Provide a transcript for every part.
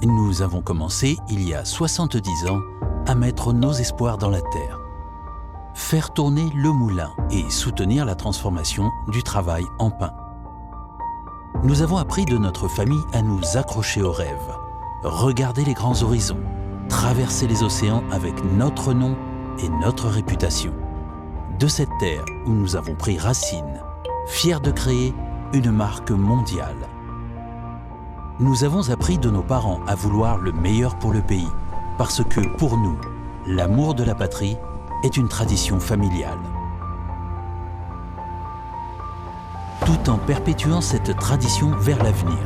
nous avons commencé, il y a 70 ans, à mettre nos espoirs dans la terre. Faire tourner le moulin et soutenir la transformation du travail en pain. Nous avons appris de notre famille à nous accrocher aux rêves, regarder les grands horizons, traverser les océans avec notre nom et notre réputation. De cette terre où nous avons pris racine, fiers de créer une marque mondiale. Nous avons appris de nos parents à vouloir le meilleur pour le pays, parce que pour nous, l'amour de la patrie est une tradition familiale. Tout en perpétuant cette tradition vers l'avenir.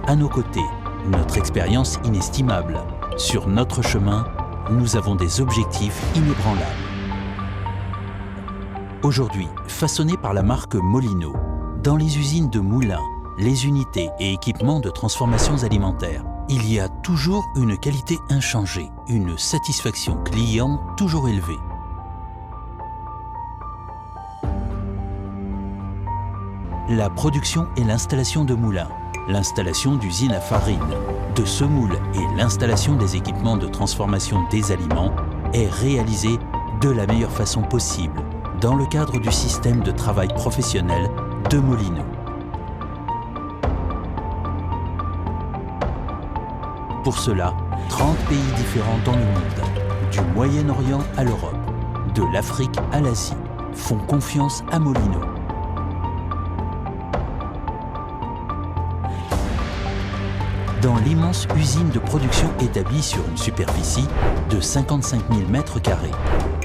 À nos côtés, notre expérience inestimable. Sur notre chemin, nous avons des objectifs inébranlables. Aujourd'hui, façonnés par la marque Molino, dans les usines de moulins, les unités et équipements de transformations alimentaires, il y a toujours une qualité inchangée, une satisfaction client toujours élevée. La production et l'installation de moulins, l'installation d'usines à farine, de semoules et l'installation des équipements de transformation des aliments est réalisée de la meilleure façon possible dans le cadre du système de travail professionnel de Molino. Pour cela, 30 pays différents dans le monde, du Moyen-Orient à l'Europe, de l'Afrique à l'Asie, font confiance à Molino. Dans l'immense usine de production établie sur une superficie de 55 000 m²,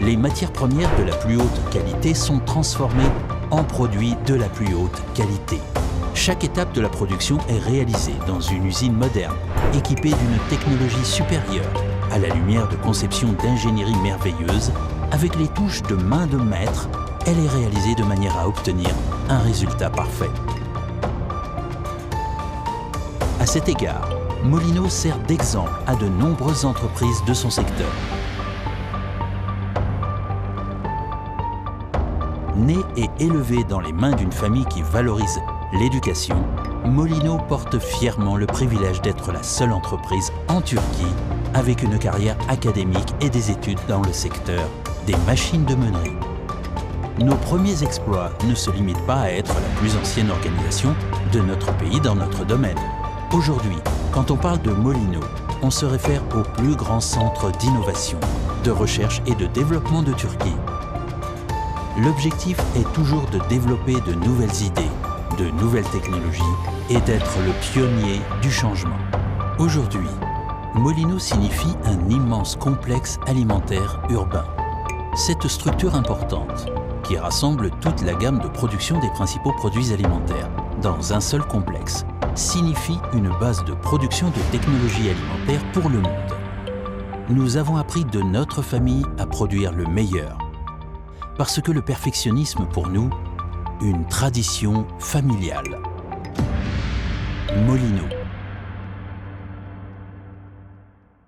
les matières premières de la plus haute qualité sont transformées en produits de la plus haute qualité. Chaque étape de la production est réalisée dans une usine moderne, équipée d'une technologie supérieure, à la lumière de conceptions d'ingénierie merveilleuses. Avec les touches de main de maître, elle est réalisée de manière à obtenir un résultat parfait. À cet égard, Molino sert d'exemple à de nombreuses entreprises de son secteur. Né et élevé dans les mains d'une famille qui valorise l'éducation, Molino porte fièrement le privilège d'être la seule entreprise en Turquie avec une carrière académique et des études dans le secteur des machines de meunerie. Nos premiers exploits ne se limitent pas à être la plus ancienne organisation de notre pays dans notre domaine. Aujourd'hui, quand on parle de Molino, on se réfère au plus grand centre d'innovation, de recherche et de développement de Turquie. L'objectif est toujours de développer de nouvelles idées, de nouvelles technologies et d'être le pionnier du changement. Aujourd'hui, Molino signifie un immense complexe alimentaire urbain. Cette structure importante, qui rassemble toute la gamme de production des principaux produits alimentaires dans un seul complexe, signifie une base de production de technologies alimentaires pour le monde. Nous avons appris de notre famille à produire le meilleur, parce que le perfectionnisme pour nous, une tradition familiale. Molino.